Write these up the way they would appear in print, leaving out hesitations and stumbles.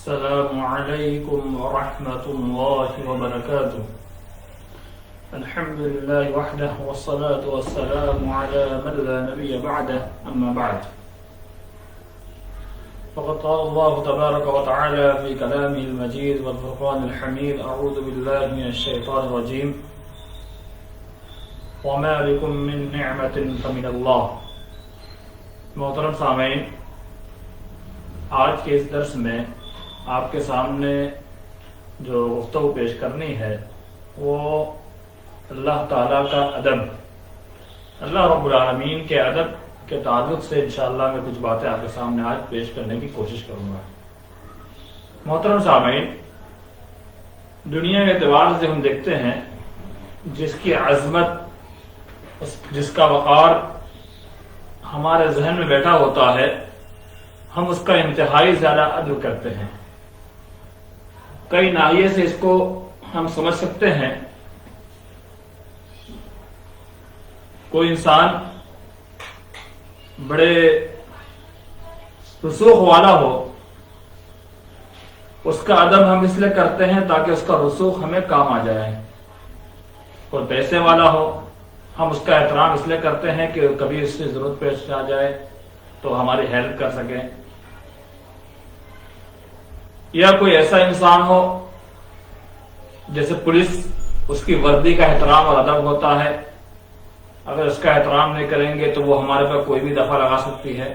السلام عليكم ورحمة الله وبركاته. الحمد لله وحده والصلاة والسلام على من لا نبي بعده أما بعد. فقد قال الله تبارك وتعالى في كلامه المجيد والفرقان الحميد: أعوذ بالله من الشيطان الرجيم وما بكم من نعمة فمن الله. محترم سامعین، آج کے اس درس میں آپ کے سامنے جو گفتگو پیش کرنی ہے وہ اللہ تعالیٰ کا ادب، اللہ رب العالمین کے ادب کے تعلق سے انشاءاللہ میں کچھ باتیں آپ کے سامنے آج پیش کرنے کی کوشش کروں گا. محترم سامعین، دنیا کے اعتبار سے ہم دیکھتے ہیں جس کی عظمت، جس کا وقار ہمارے ذہن میں بیٹھا ہوتا ہے، ہم اس کا انتہائی زیادہ ادب کرتے ہیں. کئی ناحیے سے اس کو ہم سمجھ سکتے ہیں. کوئی انسان بڑے رسوخ والا ہو، اس کا ادب ہم اس لیے کرتے ہیں تاکہ اس کا رسوخ ہمیں کام آ جائے. کوئی پیسے والا ہو، ہم اس کا احترام اس لیے کرتے ہیں کہ کبھی اس سے ضرورت پیش آ جائے تو ہماری ہیلپ کر سکیں. یا کوئی ایسا انسان ہو جیسے پولیس، اس کی وردی کا احترام اور ادب ہوتا ہے. اگر اس کا احترام نہیں کریں گے تو وہ ہمارے پر کوئی بھی دفعہ لگا سکتی ہے.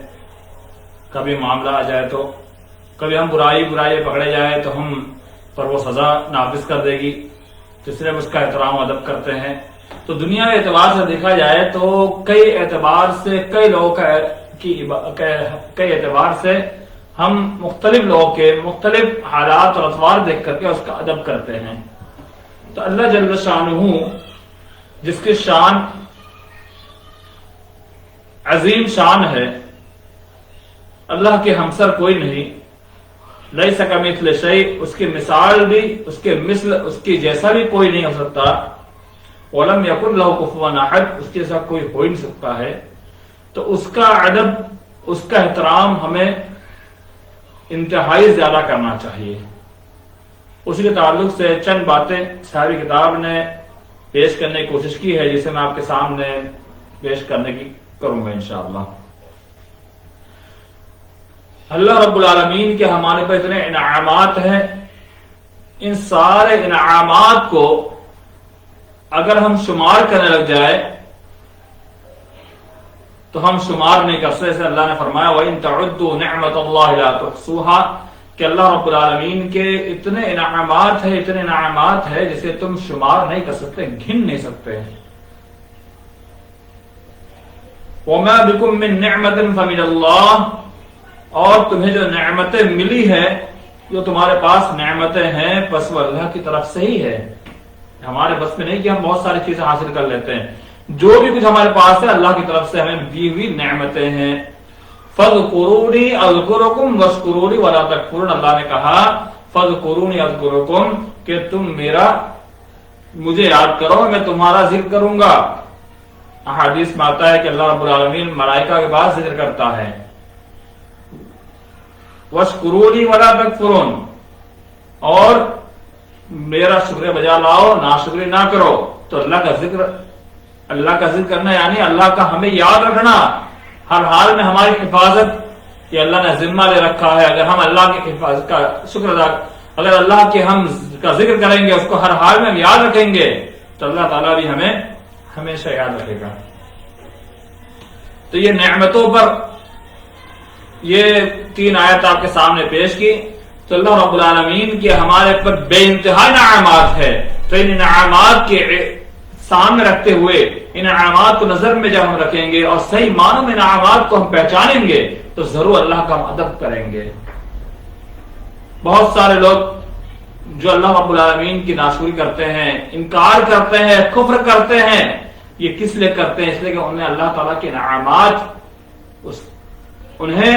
کبھی معاملہ آ جائے تو، کبھی ہم برائی پکڑے جائے تو ہم پر وہ سزا نافذ کر دے گی. تو اس لیے ہم اس کا احترام و ادب کرتے ہیں. تو دنیا کے اعتبار سے دیکھا جائے تو کئی اعتبار سے، کئی لوگوں کئی اعتبار سے ہم مختلف لوگوں کے مختلف حالات اور اطوار دیکھ کر کے اس کا ادب کرتے ہیں. تو اللہ جل شانہ، جس کی شان عظیم شان ہے، اللہ کے ہمسر کوئی نہیں، لیس کمثلہ شیء، اس کی مثال بھی، اس کے مثل، اس کی جیسا بھی کوئی نہیں ہو سکتا. ولم یکن لہ کفوا احد، اس کے جیسا کوئی ہو ہی نہیں سکتا ہے. تو اس کا ادب، اس کا احترام ہمیں انتہائی زیادہ کرنا چاہیے. اسی کے تعلق سے چند باتیں صاحب کتاب نے پیش کرنے کی کوشش کی ہے، جسے میں آپ کے سامنے پیش کرنے کی کروں گا انشاءاللہ. اللہ رب العالمین کے ہمارے پر اتنے انعامات ہیں، ان سارے انعامات کو اگر ہم شمار کرنے لگ جائے تو ہم شمار نہیں کر سکتے. اللہ نے فرمایا وَإِن تَعُدُّوا نِعْمَةَ اللَّهِ لَا تُحْصُوهَا، کہ اللہ رب العالمین کے اتنے انعامات ہیں جسے تم شمار نہیں کر سکتے، گن نہیں سکتے. وَمَا بِكُم مِّن نِعْمَةٍ فَمِنَ اللَّهِ، اور تمہیں جو نعمتیں ملی ہیں، جو تمہارے پاس نعمتیں ہیں، بس وہ اللہ کی طرف سے ہی ہے. ہمارے بس میں نہیں کہ ہم بہت ساری چیزیں حاصل کر لیتے ہیں. جو بھی کچھ ہمارے پاس ہے اللہ کی طرف سے ہمیں دی ہوئی نعمتیں ہیں. فَاذْكُرُونِي أَذْكُرُكُمْ وَاشْكُرُوا لِي وَلَا تَكْفُرُونَ، اللہ نے کہا فَاذْكُرُونِي أَذْكُرُكُمْ، کہ تم مجھے یاد کرو، میں تمہارا ذکر کروں گا. احادیث میں آتا ہے کہ اللہ رب العالمین ملائکہ کے بعد ذکر کرتا ہے وَاشْكُرُوا لِي وَلَا تَكْفُرُونَ، اور میرا شکر بجا لاؤ، ناشکری نہ کرو. تو اللہ کا ذکر کرنا یعنی اللہ کا ہمیں یاد رکھنا، ہر حال میں ہماری حفاظت، یہ اللہ نے ذمہ لے رکھا ہے. اگر ہم اللہ کی حفاظت کا شکر ادا، اگر اللہ کے ہم کا ذکر کریں گے، اس کو ہر حال میں ہم یاد رکھیں گے، تو اللہ تعالیٰ بھی ہمیں ہمیشہ یاد رکھے گا. تو یہ نعمتوں پر یہ 3 آیت آپ کے سامنے پیش کی. تو اللہ رب العالمین کے ہمارے پر بے انتہا انعامات ہے. تو ان انعامات کے سامنے رکھتے ہوئے، انعامات کو نظر میں جب ہم رکھیں گے اور صحیح معنوں میں انعامات کو ہم پہچانیں گے تو ضرور اللہ کا ہم ادب کریں گے. بہت سارے لوگ جو اللہ رب العالمین کی ناشکری کرتے ہیں، انکار کرتے ہیں، کفر کرتے ہیں، یہ کس لیے کرتے ہیں؟ اس لیے کہ انہیں اللہ تعالیٰ کے انعامات، انہیں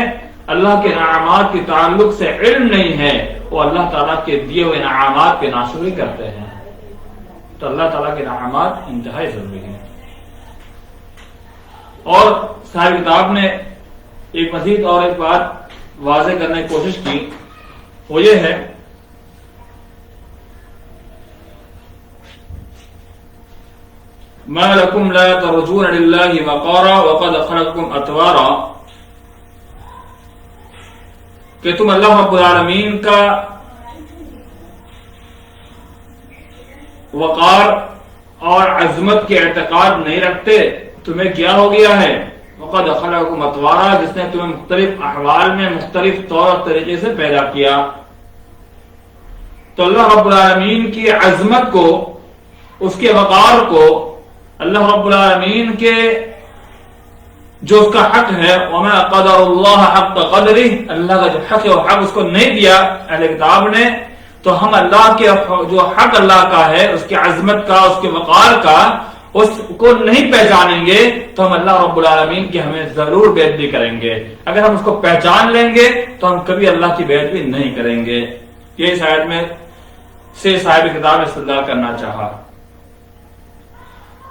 اللہ کے انعامات کے تعلق سے علم نہیں ہے. وہ اللہ تعالیٰ کے دیے ہوئے انعامات پہ ناشکری کرتے ہیں. تو اللہ تعالیٰ کے انعامات انتہائی ضروری ہیں. اور صاحب کتاب نے ایک مزید اور ایک بات واضح کرنے کی کوشش کی. وہ یہ ہے ما لکم لا ترجون للہ وقارا وقد خلقکم اطوارا، کہ تم اللہ رب العالمین کا وقار اور عظمت کے اعتقاد نہیں رکھتے، تمہیں کیا ہو گیا ہے؟ وقد خلقکم اطوارا، جس نے تمہیں مختلف احوال میں مختلف طور اور طریقے سے پیدا کیا۔ تو اللہ رب العالمین کی عظمت کو، اس کے وقار کو، اللہ رب العالمین کے جو اس کا حق ہے، وما قدر اللہ حق قدرہ، اللہ کا جو حق ہے وہ حق اس کو نہیں دیا اہل کتاب نے، تو ہم اللہ کے جو حق اللہ کا ہے، اس کی عظمت کا، اس کے وقار کا، اس کو نہیں پہچانیں گے تو ہم اللہ رب العالمین کی ہمیں ضرور بےعزتی کریں گے۔ اگر ہم اس کو پہچان لیں گے تو ہم کبھی اللہ کی بےعزتی نہیں کریں گے۔ یہ اس آیت میں سے صاحب کتاب استدلال کرنا چاہا۔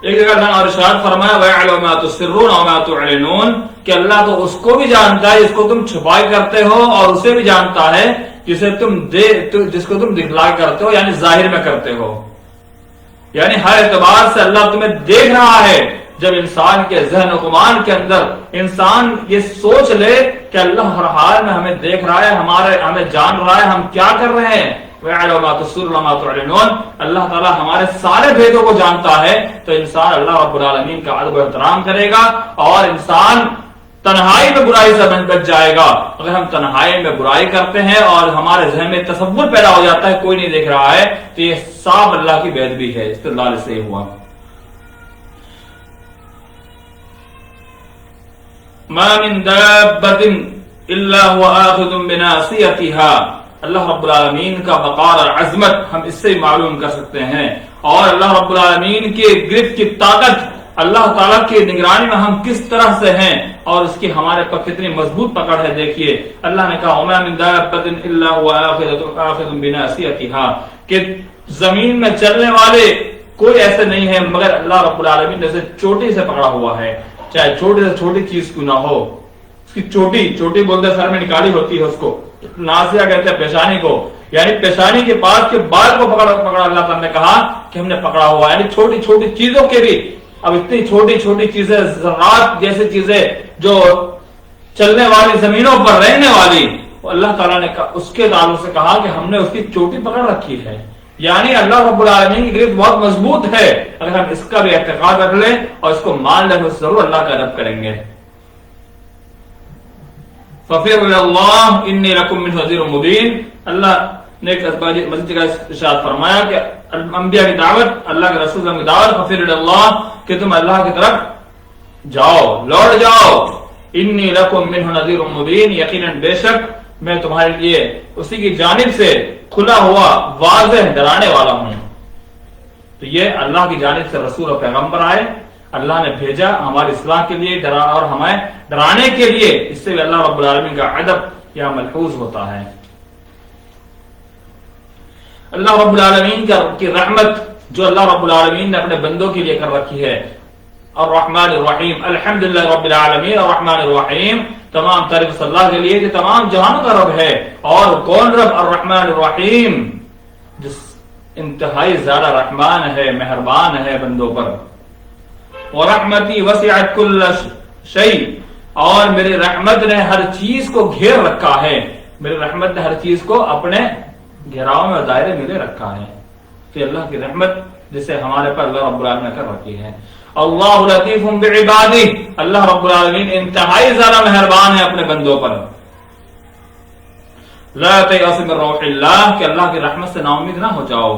ایک جگہ اللہ نے ارشاد فرمایا وَيَعْلَمُ مَا تُسِرُّونَ وَمَا تُعْلِنُونَ، کہ اللہ تو اس کو بھی جانتا ہے جس کو تم چھپائی کرتے ہو، اور اسے بھی جانتا ہے جس کو تم دکھلائی کرتے ہو، یعنی ظاہر میں کرتے ہو۔ یعنی ہر اعتبار سے اللہ تمہیں دیکھ رہا ہے۔ جب انسان کے ذہن و گمان کے اندر انسان یہ سوچ لے کہ اللہ ہر حال میں ہمیں دیکھ رہا ہے، ہمیں جان رہا ہے ہم کیا کر رہے ہیں، وَيَعْلَمُ مَا تُسِرُّونَ وَمَا تُعْلِنُونَ، اللہ تعالیٰ ہمارے سارے بھیدوں کو جانتا ہے، تو انسان اللہ رب العالمین کا ادب و احترام کرے گا، اور انسان تنہائی میں برائی سے بچ جائے گا۔ اگر ہم تنہائی میں برائی کرتے ہیں اور ہمارے ذہن میں تصور پیدا ہو جاتا ہے کوئی نہیں دیکھ رہا ہے، تو یہ صاف اللہ کی بےادبی ہے۔ استدلال سے ہوا ما من دابۃ الا هو آخذ بناصیتها، اللہ رب العالمین کا وقار اور عظمت ہم اس سے معلوم کر سکتے ہیں، اور اللہ رب العالمین کی گرفت کی طاقت، اللہ تعالیٰ کی نگرانی میں ہم کس طرح سے ہیں، اور اس کی ہمارے پر کتنی مضبوط پکڑ ہے۔ دیکھیے اللہ نے کہا وَمَا مِن دَابَّةٍ إِلَّا هُوَ آخِذٌ بِنَاصِيَتِهَا، کہ زمین میں چلنے والے کوئی ایسے نہیں ہے مگر اللہ رب العالمین نے اسے چوٹی سے پکڑا ہوا ہے، چاہے چھوٹی سے چھوٹی چیز کیوں نہ ہو۔ اس کی چوٹی بولتے سر میں نکالی ہوتی ہے، اس کو ناسیہ کہتے ہیں پیشانی کو، یعنی پیشانی کے پاس کے بال کو پکڑا اللہ تعالیٰ نے کہا کہ ہم نے پکڑا ہوا ہے، یعنی چھوٹی چھوٹی چیزوں کے بھی۔ اب اتنی چھوٹی چھوٹی چیزیں، ذرات جیسی چیزیں جو چلنے والی، زمینوں پر رہنے والی، اللہ تعالیٰ نے اس کے تعلق سے کہا کہ ہم نے اس کی چوٹی پکڑ رکھی ہے، یعنی اللہ رب العالمین کی گرفت بہت مضبوط ہے۔ اگر ہم اس کا بھی اعتقاد رکھ لیں اور اس کو مان لیں تو ضرور اللہ کا ادب کریں گے۔ فَفِرُّوا إِلَى اللَّهِ إِنِّي لَكُم مِّنْهُ نَذِيرٌ مُّبِينٌ، اللہ نے مزید جگہ ارشاد فرمایا کہ انبیاء کی دعوت، اللہ کے رسول کی دعوت، فَفِرُّوا إِلَى اللَّهِ، کہ تم اللہ کی طرف جاؤ، لوٹ جاؤ، إِنِّي لَكُم مِّنْهُ نَذِيرٌ مُّبِينٌ، یقیناً بے شک میں تمہارے لیے اسی کی جانب سے کھلا ہوا واضح ڈرانے والا ہوں۔ تو یہ اللہ کی جانب سے رسول اور پیغمبر آئے، اللہ نے بھیجا ہماری اصلاح کے لیے اور ہمیں ڈرانے کے لیے، اس سے بھی اللہ رب العالمین کا ادب یا ملحوظ ہوتا ہے۔ اللہ رب العالمین کی رحمت جو اللہ رب العالمین نے اپنے بندوں کے لیے کر رکھی ہے، الرحمن الرحیم، الحمدللہ رب العالمین الرحمن الرحیم، تمام تعریف صلی اللہ کے لیے کہ تمام جہانوں کا رب ہے، اور کون رب؟ الرحمن الرحیم، جس انتہائی زیادہ رحمان ہے، مہربان ہے بندوں پر۔ وَرَحْمَتِي وَسِعَتْ كُلَّ شَيْءٍ، اور میری رحمت نے ہر چیز کو گھیر رکھا ہے، میری رحمت نے ہر چیز کو اپنے گھیراؤ میں دائرے میں لے رکھا ہے۔ کہ اللہ کی رحمت جسے ہمارے پر اللہ رب العالمین نے کر رکھی ہے۔ اللہ لطیف بعبادہ، اللہ رب العالمین انتہائی زیادہ مہربان ہے اپنے بندوں پر۔ لا تیأسوا من روح اللہ، کہ اللہ کی رحمت سے نا امید نہ ہو جاؤ۔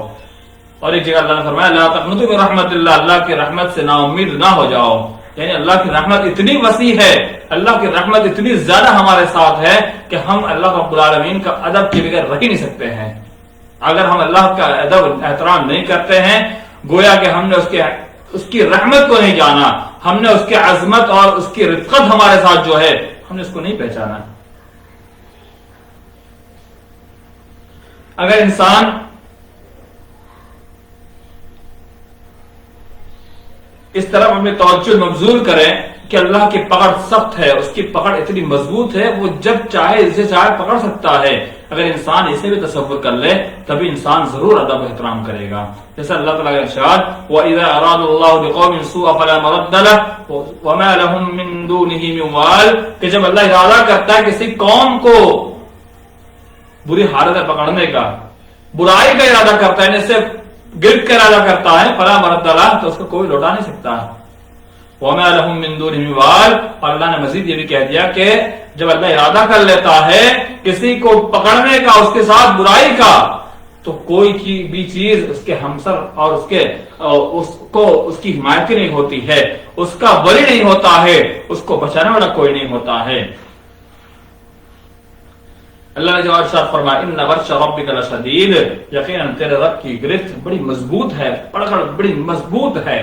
اور ایک جگہ اللہ نے فرمایا لا تقنطوا من رحمت اللہ، اللہ کی رحمت سے نا امید نہ ہو جاؤ۔ یعنی اللہ کی رحمت اتنی وسیع ہے، اللہ کی رحمت اتنی زیادہ ہمارے ساتھ ہے کہ ہم اللہ رب العالمین کا ادب کے بغیر رہ ہی نہیں سکتے ہیں۔ اگر ہم اللہ کا ادب احترام نہیں کرتے ہیں، گویا کہ ہم نے اس کی رحمت کو نہیں جانا، ہم نے اس کی عظمت اور اس کی رفقت ہمارے ساتھ جو ہے ہم نے اس کو نہیں پہچانا۔ اگر انسان اس طرف اپنی توجہ مبذول کرے کہ اللہ کی پکڑ سخت ہے، اس کی پکڑ اتنی مضبوط ہے، وہ جب چاہے جسے چاہے پکڑ سکتا ہے۔ اگر انسان اسے بھی تصور کر لے تبھی انسان ضرور ادب و احترام کرے گا. جیسا اللہ تعالیٰ کا ارشاد وَإِذَا أَرَادَ اللَّهُ بِقَوْمٍ سُوءًا فَلَا مَرَدَّ لَهُ وَمَا لَهُم مِّن دُونِهِ مِن وَالٍ کہ جب اللہ ارادہ کرتا ہے کسی قوم کو بری حالت میں پکڑنے کا، برائی کا ارادہ کرتا ہے، اسے گرفت کا ارادہ کرتا ہے، فَلَا مَرَدَّ لَهُ تو اس کو کوئی لوٹا نہیں سکتا. وَمَا لَهُم مِّن دُونِهِ مِن وَالٍ اور اللہ نے مزید یہ بھی کہہ دیا کہ جب اللہ ارادہ کر لیتا ہے کسی کو پکڑنے کا، اس کے ساتھ برائی کا، تو کوئی بھی چیز اس کے ہمسر اور اس کی حمایتی نہیں ہوتی ہے، اس کا ولی نہیں ہوتا ہے، اس کو بچانے والا کوئی نہیں ہوتا ہے. اللہ نے جو ارشاد فرمایا ان بطش ربک لشدید، یقیناً تیرے رب کی گرفت بڑی مضبوط ہے، پکڑ بڑی مضبوط ہے.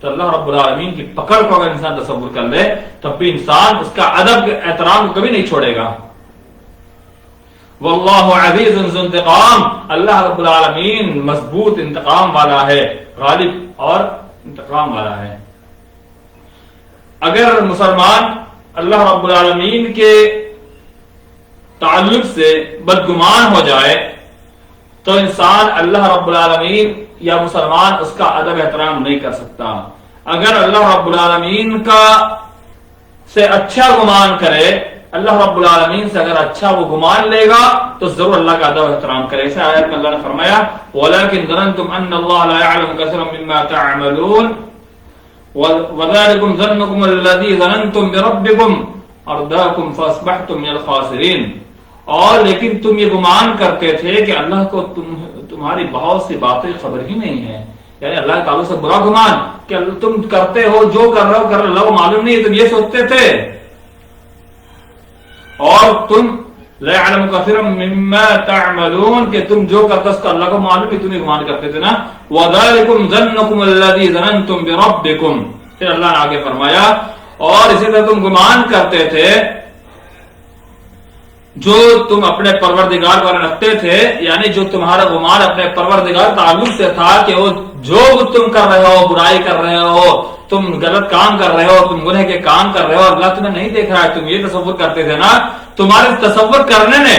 تو اللہ رب العالمین کی پکڑ کو اگر انسان تصور کر لے تب بھی انسان اس کا ادب احترام کو کبھی نہیں چھوڑے گا. واللہ عزیز ذو انتقام، اللہ رب العالمین مضبوط انتقام والا ہے، غالب اور انتقام والا ہے. اگر مسلمان اللہ رب العالمین کے تعلق سے بدگمان ہو جائے تو انسان اللہ رب العالمین یا مسلمان اس کا ادب احترام نہیں کر سکتا. اگر اللہ رب العالمین کا سے اچھا گمان کرے، اللہ رب العالمین سے اگر اچھا وہ گمان لے گا تو ضرور اللہ کا ادب احترام کرے. ایسے آیت میں اللہ نے فرمایا وَلَكِنْ ظَنَنْتُمْ أَنَّ اللَّهَ لَا يَعْلَمُ كَثِيرًا مِّمَّا تَعْمَلُونَ وَذَلِكُمْ ظَنُّكُمُ الَّذِي ظَنَنْتُمْ بِرَبِّكُمْ أَرْدَاكُمْ فَأَصْبَحْتُمْ مِنَ الْخَاسِرِينَ. اور لیکن تم یہ گمان کرتے تھے کہ اللہ کو تمہاری بہت سی باتیں خبر ہی نہیں ہے، یعنی اللہ کے تعلق سے برا گمان کہ تم کرتے ہو جو کر رہے ہو کر اللہ کو معلوم نہیں، تم یہ سوچتے تھے. اور تم لا يعلم كثيرا مما تعملون کہ تم جو کرتے اس کا اللہ کو معلوم ہے، تم یہ گمان کرتے تھے نا. وذلكم ظنكم الذي ظننتم بربكم، پھر اللہ نے آگے فرمایا اور اسی طرح تم گمان کرتے تھے جو تم اپنے پروردگار پر رکھتے تھے، یعنی جو تمہارا گمان اپنے پروردگار تعلق سے تھا کہ وہ جو تم کر رہے ہو، برائی کر رہے ہو، تم غلط کام کر رہے ہو، تم گناہ کے کام کر رہے ہو، اللہ تمہیں نہیں دیکھ رہا ہے، تم یہ تصور کرتے تھے نا. تمہارے تصور کرنے نے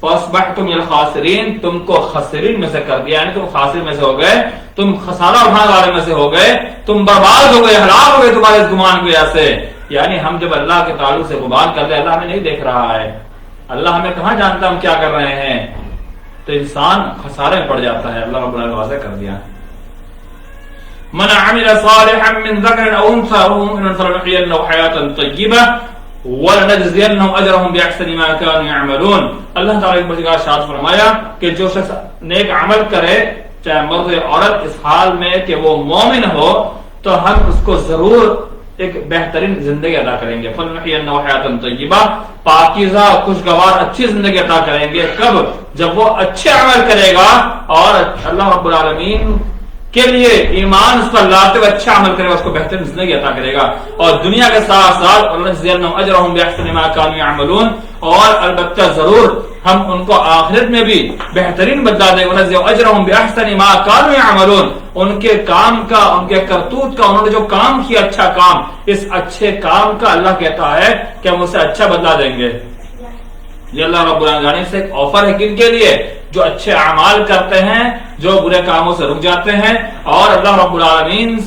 فَأَصْبَحْتُمْ مِنَ الْخَاسِرِينَ تم کو خاسرین میں سے کر دیا، یعنی تم خاسر میں سے ہو گئے، تم خسارہ اٹھانے والے میں سے ہو گئے، تم برباد ہو گئے، ہلاک ہو گئے تمہارے اس گمان کی وجہ سے. یعنی ہم جب اللہ کے تعلق سے گمان کرتے ہیں اللہ ہمیں نہیں دیکھ رہا ہے، اللہ ہمیں کہاں جانتا ہم کیا کر رہے ہیں، تو انسان خسارے میں پڑ جاتا ہے. اللہ رب العالمین نے واضح کر دیا من عمل صالحا من ذکر او انثى وهو مؤمن فلنحيينه حیاة طیبہ وَلَنَجْزِيَنَّهُمْ أَجْرَهُمْ بِأَحْسَنِ مَا كَانُوا يَعْمَلُونَ. اللہ تعالیٰ ایک بڑی ارشاد فرمایا کہ جو شخص نیک عمل کرے چاہے مرد یا عورت اس حال میں کہ وہ مومن ہو تو ہم اس کو ضرور ایک بہترین زندگی عطا کریں گے. فَلْنُحْيِيَنَّهُ حَيَاةً طَيِّبَةً پاکیزہ خوشگوار اچھی زندگی عطا کریں گے. کب؟ جب وہ اچھے عمل کرے گا اور اللہ رب العالمین کے لیے ایمان اس پر لاتے ہوئے اچھا عمل کرے گا، اس کو بہترین زندگی عطا کرے گا. اور دنیا کے ساتھ ساتھ وَلَنَجْزِيَنَّهُمْ أَجْرَهُمْ بِأَحْسَنِ مَا كَانُوا يَعْمَلُونَ اور البتہ ضرور ہم ان کو آخرت میں بھی بہترین بدلہ دیں گے. وَلَنَجْزِيَنَّهُمْ أَجْرَهُمْ بِأَحْسَنِ مَا كَانُوا يَعْمَلُونَ ان کے کام کا، ان کے کرتوت کا، انہوں نے جو کام کیا اچھا کام، اس اچھے کام کا اللہ کہتا ہے کہ ہم اسے اچھا بدلہ دیں گے. یہ اللہ رب العالمین سے ایک آفر ہے کن کے لیے؟ جو اچھے اعمال کرتے ہیں، جو برے کاموں سے رک جاتے ہیں اور اللہ رب العالمین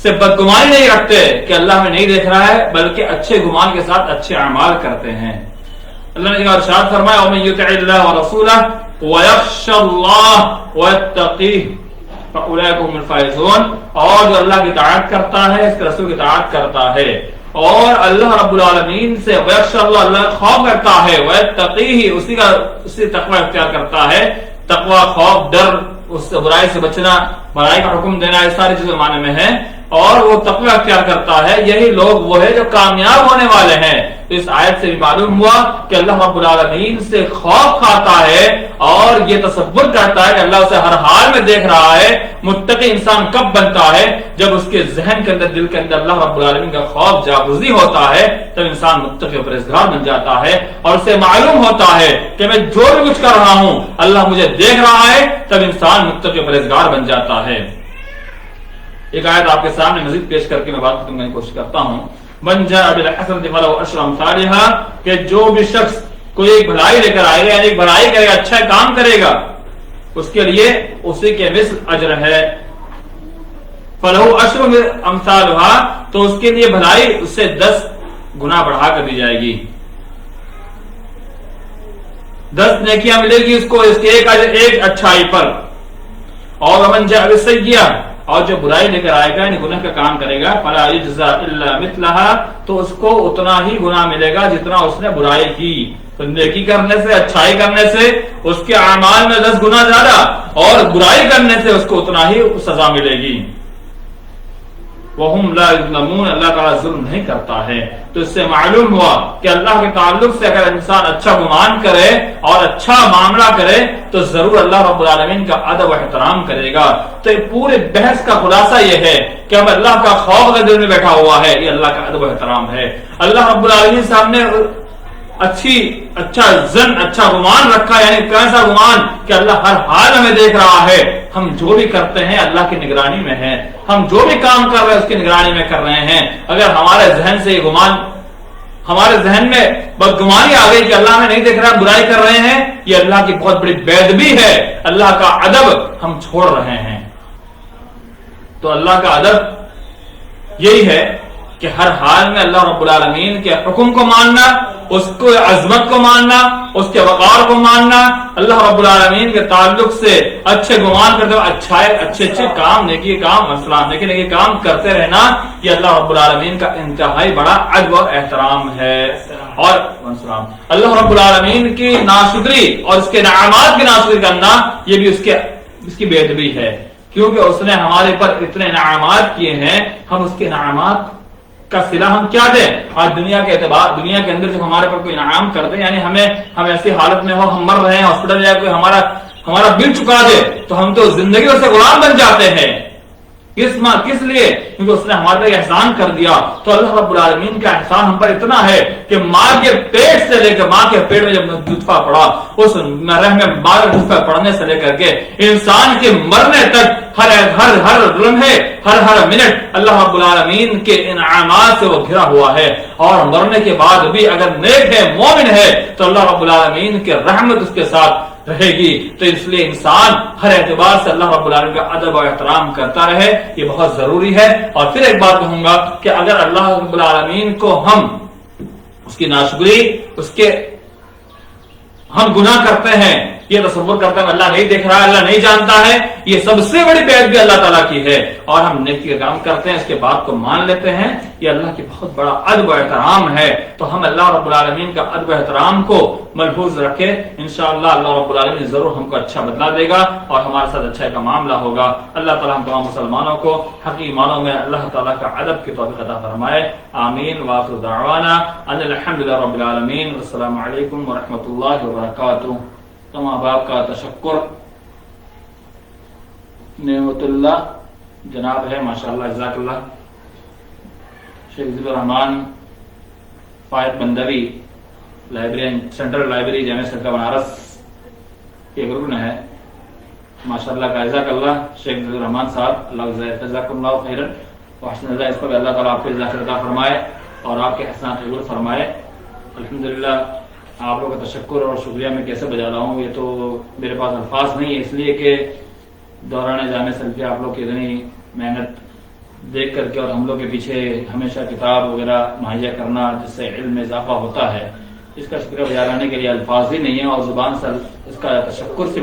سے بدگمانی نہیں رکھتے کہ اللہ ہمیں نہیں دیکھ رہا ہے، بلکہ اچھے گمان کے ساتھ اچھے اعمال کرتے ہیں. اللہ نے ارشاد فرمایا وَمَن يُطِعِ اللَّهَ وَرَسُولَهُ وَيَخْشَ اللَّهَ وَيَتَّقِيهِ فَأُولَٰئِكَ هُمُ الْفَائِزُونَ اور جو اللہ کی اطاعت کرتا ہے، اس کے رسول کی اطاعت کرتا ہے اور اللہ رب العالمین سے وَيَخْشَ اللَّهَ اللہ خوف کرتا ہے، وَيَتَّقِيهِ اسی تقوی اختیار کرتا ہے. تقوی، خوف، ڈر، اس سے برائی سے بچنا، برائی کا حکم دینا، یہ ساری چیزیں معنی میں ہیں اور وہ تقوی اختیار کرتا ہے. یہی لوگ وہ ہے جو کامیاب ہونے والے ہیں. تو اس آیت سے بھی معلوم ہوا کہ اللہ رب العالمین سے خوف کھاتا ہے اور یہ تصور کرتا ہے کہ اللہ اسے ہر حال میں دیکھ رہا ہے. متقی انسان کب بنتا ہے؟ جب اس کے ذہن کے اندر، دل کے اندر اللہ رب العالمین کا خوف جاگزی ہوتا ہے، تب انسان متقی و پرہیزگار بن جاتا ہے اور اسے معلوم ہوتا ہے کہ میں جو بھی کچھ کر رہا ہوں اللہ مجھے دیکھ رہا ہے، تب انسان متقی و پرہیزگار بن جاتا ہے. ایک آیت آپ کے سامنے مزید پیش کر کے میں بات کرنے کی کوشش کرتا ہوں. من جاء بالحسنۃ فلہ عشر امثالھا، کہ جو بھی شخص کوئی ایک بھلائی لے کر آئے گا، یعنی ایک بھلائی کرے گا، اچھا کام کرے گا، اس کے لیے اسی کے مثل اجر ہے. فلہ عشر امثالھا، تو اس کے لیے بھلائی اس سے 10 گنا بڑھا کر دی جائے گی، 10 نیکیاں ملے گی اس کو اس کے ایک اچھائی پر. اور ومن جاء بالسیئۃ، اور جو برائی لے کر آئے گا یعنی گناہ کا کام کرے گا، فلا یجزا الا مثلھا، تو اس کو اتنا ہی گناہ ملے گا جتنا اس نے برائی کی. تو نیکی کرنے سے، اچھائی کرنے سے اس کے اعمال میں 10 گنا زیادہ، اور برائی کرنے سے اس کو اتنا ہی سزا ملے گی. وَهُمْ لَا يُظْلَمُونَ، اللہ تعالیٰ ظلم نہیں کرتا ہے. تو اس سے معلوم ہوا کہ اللہ کے تعلق سے اگر انسان اچھا گمان کرے اور اچھا معاملہ کرے تو ضرور اللہ رب العالمین کا ادب و احترام کرے گا. تو پورے بحث کا خلاصہ یہ ہے کہ اب اللہ کا خوف اگر دل میں بیٹھا ہوا ہے، یہ اللہ کا ادب و احترام ہے. اللہ رب العالمین سے ہم نے اچھا گمان رکھا، یعنی کیسا گمان کہ اللہ ہر حال ہمیں دیکھ رہا ہے. ہم جو بھی کرتے ہیں اللہ کی نگرانی میں ہے، ہم جو بھی کام کر رہے ہیں اس کی نگرانی میں کر رہے ہیں. اگر ہمارے ذہن سے یہ گمان، ہمارے ذہن میں بدگمانی آ گئی کہ اللہ ہمیں نہیں دیکھ رہا، برائی کر رہے ہیں، یہ اللہ کی بہت بڑی بے ادبی ہے، اللہ کا ادب ہم چھوڑ رہے ہیں. تو اللہ کا ادب یہی ہے کہ ہر حال میں اللہ رب العالمین کے حکم کو ماننا، اس کو عظمت کو ماننا، اس کے وقار کو ماننا، اللہ رب العالمین کے تعلق سے اچھے گمان کرتے ہوئے اچھے کام، نیکی کام، نیکی کام کرتے رہنا، یہ اللہ رب العالمین کا انتہائی بڑا ادب اور احترام ہے. اور اللہ رب العالمین کی ناشکری اور اس کے انعامات کی ناشکری کرنا، یہ بھی اس کی بے ادبی ہے، کیونکہ اس نے ہمارے پر اتنے انعامات کیے ہیں، ہم اس کے انعامات کا صلہ ہم کیا دیں؟ آج دنیا کے اندر جب ہمارے پر کوئی انعام کر دے، یعنی ہم ایسی حالت میں ہو، ہم مر رہے ہیں ہاسپٹل، یا کوئی ہمارا بل چکا دے، تو ہم تو زندگی سے غلام بن جاتے ہیں. کس لیے؟ کیونکہ اس نے ہمارے پر احسان کر دیا. تو اللہ رب العالمین کا احسان ہم پر اتنا ہے کہ ماں کے پیٹ سے لے کر، ماں کے پیٹ میں جب نطفہ پڑا، اس رحم میں ماں کا نطفہ پڑنے سے لے کر کے انسان کے مرنے تک، ہر لمحے، ہر منٹ اللہ رب العالمین کے انعامات سے وہ گھرا ہوا ہے. اور مرنے کے بعد بھی اگر نیک ہے، مومن ہے، تو اللہ رب العالمین کے رحمت اس کے ساتھ رہے گی. تو اس لیے انسان ہر اعتبار سے اللہ رب العالمین کا ادب و احترام کرتا رہے، یہ بہت ضروری ہے. اور پھر ایک بات کہوں گا کہ اگر اللہ رب العالمین کو ہم اس کی ناشکری، ہم گناہ کرتے ہیں، یہ تصور کرتے ہیں اللہ نہیں دیکھ رہا ہے، اللہ نہیں جانتا ہے، یہ سب سے بڑی بے ادبی اللہ تعالیٰ کی ہے. اور ہم نیکی کا کام کرتے ہیں، اس کے بات کو مان لیتے ہیں، یہ اللہ کی بہت بڑا ادب و احترام ہے. تو ہم اللہ رب العالمین کا ادب و احترام کو ملحوظ رکھے، انشاءاللہ اللہ رب العالمین ضرور ہم کو اچھا بدلا دے گا اور ہمارے ساتھ اچھائی کا معاملہ ہوگا. اللہ تعالیٰ ہم تمام مسلمانوں کو حقیقی معنوں میں اللہ تعالیٰ کا ادب کی توفیق عطا فرمائے. آمین. وآخر دعوانا ان الحمدللہ رب العالمین. السلام علیکم ورحمۃ اللہ وبرکاتہ. تمام باپ کا تشکر نعمت اللہ جناب ہے، ماشاءاللہ، جزاک اللہ. شیخ ذکر الرحمان فائد بندوی سینٹرل لائبریری جامعہ سرکہ بنارس کے رکن ہے، ماشاءاللہ کا جزاک اللہ. شیخ ذکر الرحمان صاحب، اللہ جزاک اللہ خیرا وحسن اللہ. اس پر اللہ تعالیٰ آپ کو جزاک عطا فرمائے اور آپ کے احسانات قبول فرمائے. الحمدللہ آپ لوگوں کا تشکر اور شکریہ میں کیسے بجا رہا ہوں، یہ تو میرے پاس الفاظ نہیں ہے، اس لیے کہ دوران جامعہ سلفیہ آپ لوگ کی اتنی محنت دیکھ کر کے اور ہم لوگ کے پیچھے ہمیشہ کتاب وغیرہ مہیا کرنا جس سے علم میں اضافہ ہوتا ہے، اس کا شکریہ بجا لانے کے لیے الفاظ ہی نہیں ہے، اور زبان سے اس کا تشکر سے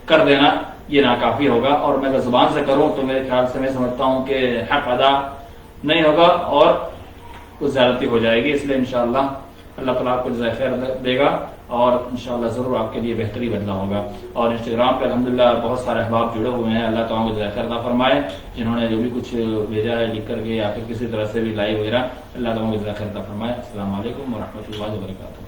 کر دینا یہ ناکافی ہوگا. اور میں اگر زبان سے کروں تو میرے خیال سے میں سمجھتا ہوں کہ حق ادا نہیں ہوگا اور کچھ زیادتی ہو جائے گی. اس لیے انشاءاللہ اللہ تعالیٰ آپ کو جزائے خیر دے گا اور انشاءاللہ ضرور آپ کے لیے بہتری بدلا ہوگا. اور انسٹاگرام پہ الحمدللہ بہت سارے احباب جڑے ہوئے ہیں، اللہ تعالیٰ کو جزائے خیر عطا فرمائے، جنہوں نے جو بھی کچھ بھیجا ہے لکھ کر کے یا پھر کسی طرح سے بھی لائیو وغیرہ، اللہ تعالیٰ کو جزائے خیر عطا فرمائے. السلام علیکم ورحمۃ اللہ وبرکاتہ.